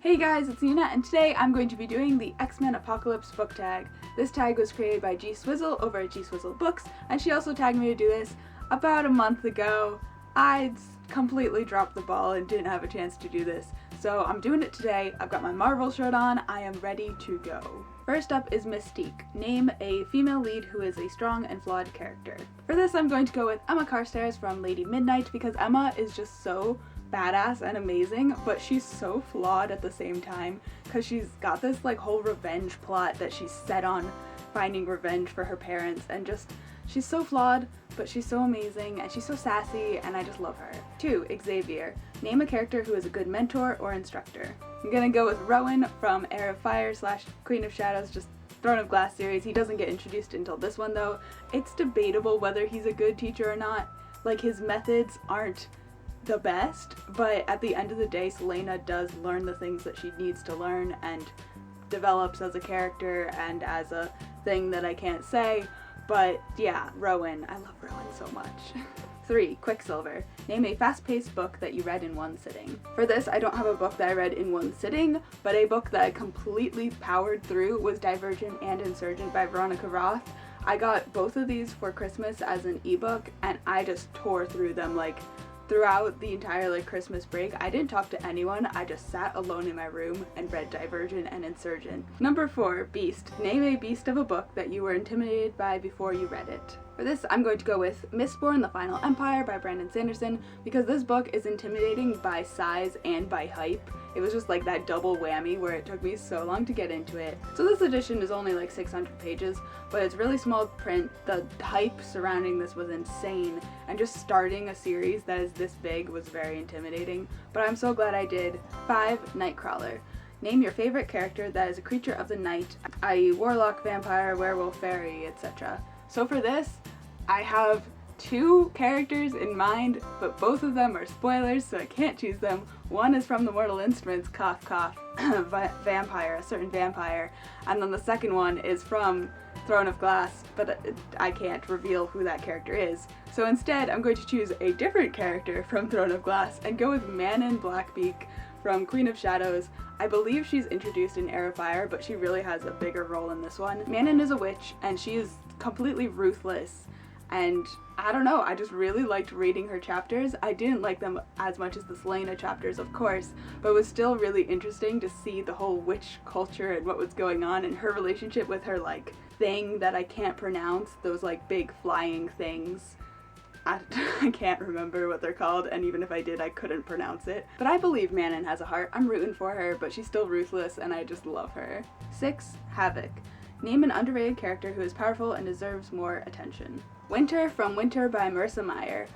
Hey guys, it's Nina, and today I'm going to be doing the X-Men Apocalypse book tag. This tag was created by G Swizzle over at G Swizzle Books, and she also tagged me to do this about a month ago. I completely dropped the ball and didn't have a chance to do this, so I'm doing it today. I've got my Marvel shirt on, I am ready to go. First up is Mystique. Name a female lead who is a strong and flawed character. For this I'm going to go with Emma Carstairs from Lady Midnight because Emma is just so badass and amazing, but she's so flawed at the same time because she's got this like whole revenge plot that she's set on finding revenge for her parents, and just she's so flawed, but she's so amazing and she's so sassy and I just love her. 2. Xavier. Name a character who is a good mentor or instructor. I'm gonna go with Rowan from Heir of Fire / Queen of Shadows, just Throne of Glass series. He doesn't get introduced until this one though. It's debatable whether he's a good teacher or not. Like, his methods aren't the best, but at the end of the day Selena does learn the things that she needs to learn and develops as a character and as a thing that I can't say, but yeah, Rowan. I love Rowan so much. 3. Quicksilver. Name a fast-paced book that you read in one sitting. For this, I don't have a book that I read in one sitting, but a book that I completely powered through was Divergent and Insurgent by Veronica Roth. I got both of these for Christmas as an ebook, and I just tore through them like throughout the entire Christmas break. I didn't talk to anyone, I just sat alone in my room and read Divergent and Insurgent. Number 4, Beast. Name a beast of a book that you were intimidated by before you read it. For this, I'm going to go with Mistborn: The Final Empire by Brandon Sanderson because this book is intimidating by size and by hype. It was just like that double whammy where it took me so long to get into it. So this edition is only like 600 pages, but it's really small print. The hype surrounding this was insane, and just starting a series that is this big was very intimidating, but I'm so glad I did. 5. Nightcrawler. Name your favorite character that is a creature of the night, i.e. warlock, vampire, werewolf, fairy, etc. So for this, I have 2 characters in mind, but both of them are spoilers, so I can't choose them. One is from the Mortal Instruments, cough cough, vampire, a certain vampire, and then the second one is from Throne of Glass, but I can't reveal who that character is. So instead, I'm going to choose a different character from Throne of Glass and go with Manon Blackbeak from Queen of Shadows. I believe she's introduced in Heir of Fire, but she really has a bigger role in this one. Manon is a witch, and she is completely ruthless, and I don't know, I just really liked reading her chapters. I didn't like them as much as the Selena chapters, of course, but it was still really interesting to see the whole witch culture and what was going on, and her relationship with her thing that I can't pronounce, those big flying things. I can't remember what they're called, and even if I did, I couldn't pronounce it. But I believe Manon has a heart. I'm rooting for her, but she's still ruthless, and I just love her. 6. Havok. Name an underrated character who is powerful and deserves more attention. Winter from Winter by Marissa Meyer.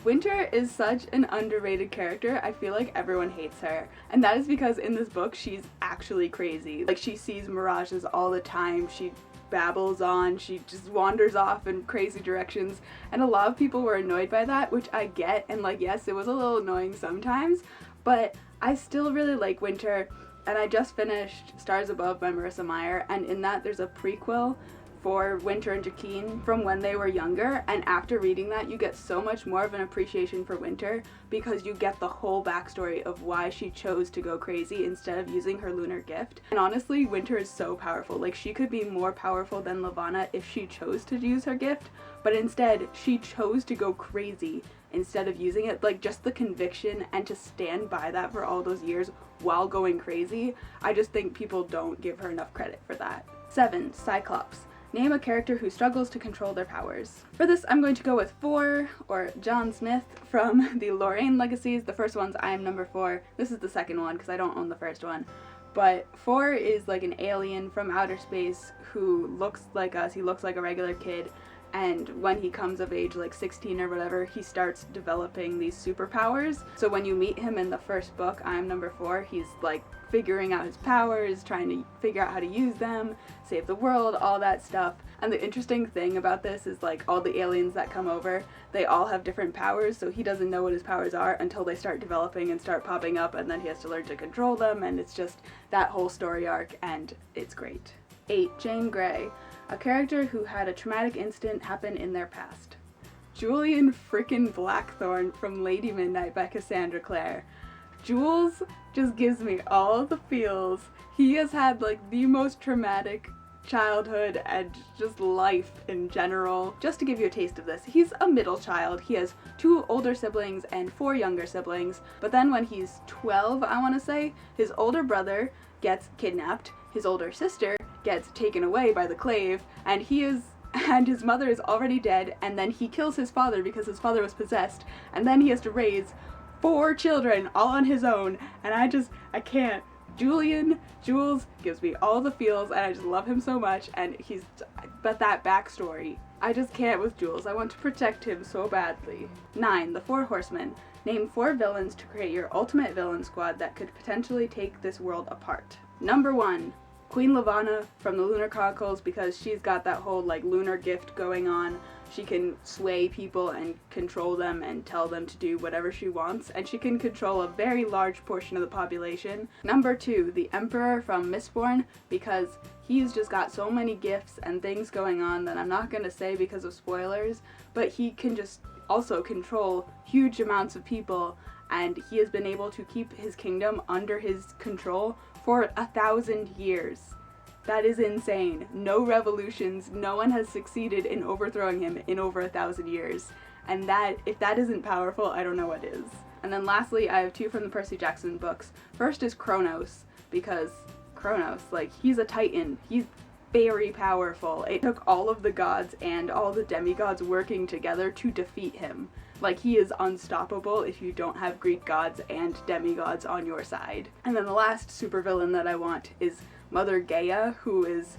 Winter is such an underrated character. I feel like everyone hates her, and that is because in this book she's actually crazy. She sees mirages all the time, she babbles on, she just wanders off in crazy directions, and a lot of people were annoyed by that, which I get, and yes, it was a little annoying sometimes, but I still really like Winter. And I just finished Stars Above by Marissa Meyer, and in that there's a prequel for Winter and Jaquin from when they were younger, and after reading that you get so much more of an appreciation for Winter because you get the whole backstory of why she chose to go crazy instead of using her lunar gift. And honestly, Winter is so powerful. She could be more powerful than Levana if she chose to use her gift, but instead she chose to go crazy instead of using it. Just the conviction and to stand by that for all those years while going crazy, I just think people don't give her enough credit for that. 7. Cyclops. Name a character who struggles to control their powers. For this, I'm going to go with 4, or John Smith from the Lorraine Legacies. The first one's I Am Number 4. This is the second one because I don't own the first one. But 4 is an alien from outer space who looks like us. He looks like a regular kid, and when he comes of age, 16 or whatever, he starts developing these superpowers. So when you meet him in the first book, I Am Number 4, he's figuring out his powers, trying to figure out how to use them, save the world, all that stuff. And the interesting thing about this is all the aliens that come over, they all have different powers, so he doesn't know what his powers are until they start developing and start popping up, and then he has to learn to control them, and it's just that whole story arc, and it's great. 8. Jane Grey. A character who had a traumatic incident happen in their past. Julian frickin' Blackthorn from Lady Midnight by Cassandra Clare. Jules just gives me all the feels. He has had like the most traumatic childhood and just life in general. Just to give you a taste of this, he's a middle child. He has 2 older siblings and 4 younger siblings, but then when he's 12, I want to say, his older brother gets kidnapped, his older sister gets taken away by the Clave, and his mother is already dead, and then he kills his father because his father was possessed, and then he has to raise 4 children all on his own, and I can't. Jules gives me all the feels, and I just love him so much, and but that backstory, I just can't with Jules. I want to protect him so badly. 9. The 4 Horsemen. Name 4 villains to create your ultimate villain squad that could potentially take this world apart. Number 1. Queen Lavanna from the Lunar Chronicles, because she's got that whole like lunar gift going on. She can sway people and control them and tell them to do whatever she wants, and she can control a very large portion of the population. Number 2, the Emperor from Mistborn, because he's just got so many gifts and things going on that I'm not going to say because of spoilers, but he can just also control huge amounts of people, and he has been able to keep his kingdom under his control for 1,000 years. That is insane. No revolutions, no one has succeeded in overthrowing him in over 1,000 years. And if that isn't powerful, I don't know what is. And then lastly, I have 2 from the Percy Jackson books. First is Kronos, because Kronos, like, he's a titan. He's very powerful. It took all of the gods and all the demigods working together to defeat him. Like, he is unstoppable if you don't have Greek gods and demigods on your side. And then the last supervillain that I want is Mother Gaia, who is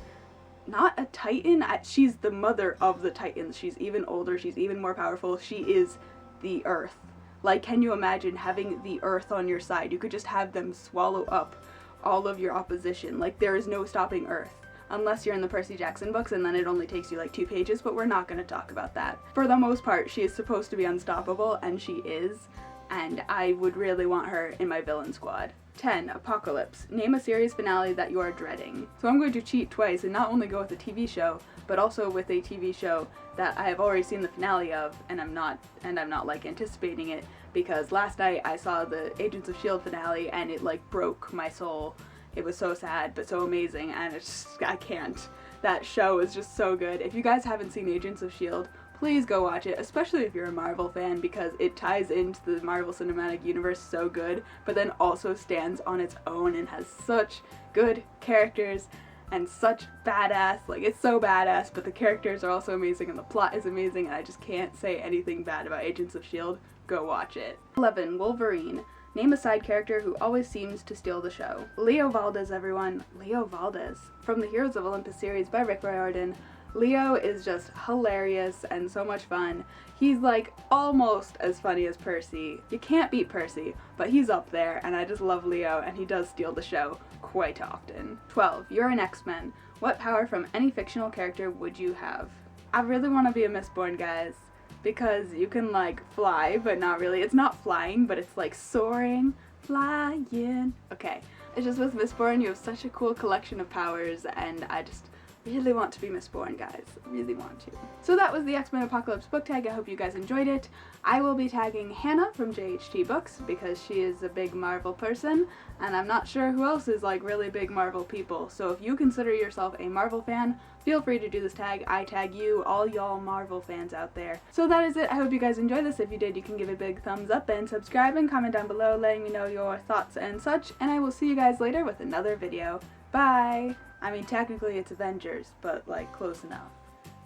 not a titan. She's the mother of the titans. She's even older. She's even more powerful. She is the earth. Like, can you imagine having the earth on your side? You could just have them swallow up all of your opposition. Like, there is no stopping earth. Unless you're in the Percy Jackson books, and then it only takes you like 2 pages, but we're not going to talk about that. For the most part, she is supposed to be unstoppable, and she is, and I would really want her in my villain squad. 10. Apocalypse. Name a series finale that you are dreading. So I'm going to cheat twice and not only go with a TV show, but also with a TV show that I have already seen the finale of, and I'm not like anticipating it, because last night I saw the Agents of S.H.I.E.L.D. finale and it like broke my soul. It was so sad, but so amazing, and I can't. That show is just so good. If you guys haven't seen Agents of S.H.I.E.L.D., please go watch it, especially if you're a Marvel fan, because it ties into the Marvel Cinematic Universe so good, but then also stands on its own and has such good characters and such badass, like, it's so badass, but the characters are also amazing and the plot is amazing, and I just can't say anything bad about Agents of S.H.I.E.L.D. Go watch it. 11. Wolverine. Name a side character who always seems to steal the show. Leo Valdez, everyone. Leo Valdez. From the Heroes of Olympus series by Rick Riordan. Leo is just hilarious and so much fun. He's like almost as funny as Percy. You can't beat Percy, but he's up there, and I just love Leo, and he does steal the show quite often. 12. You're an X-Men. What power from any fictional character would you have? I really want to be a Mistborn, guys, because you can like fly, but not really. It's not flying, but it's like soaring, flying. Okay. It's just with Mistborn, you have such a cool collection of powers, and I just really want to be Mistborn, guys. Really want to. So that was the X-Men Apocalypse book tag. I hope you guys enjoyed it. I will be tagging Hannah from JHT Books because she is a big Marvel person, and I'm not sure who else is like really big Marvel people. So if you consider yourself a Marvel fan, feel free to do this tag. I tag you, all y'all Marvel fans out there. So that is it. I hope you guys enjoyed this. If you did, you can give a big thumbs up and subscribe and comment down below letting me know your thoughts and such, and I will see you guys later with another video. Bye! I mean, technically it's Avengers, but like close enough.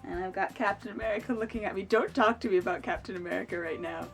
And I've got Captain America looking at me. Don't talk to me about Captain America right now.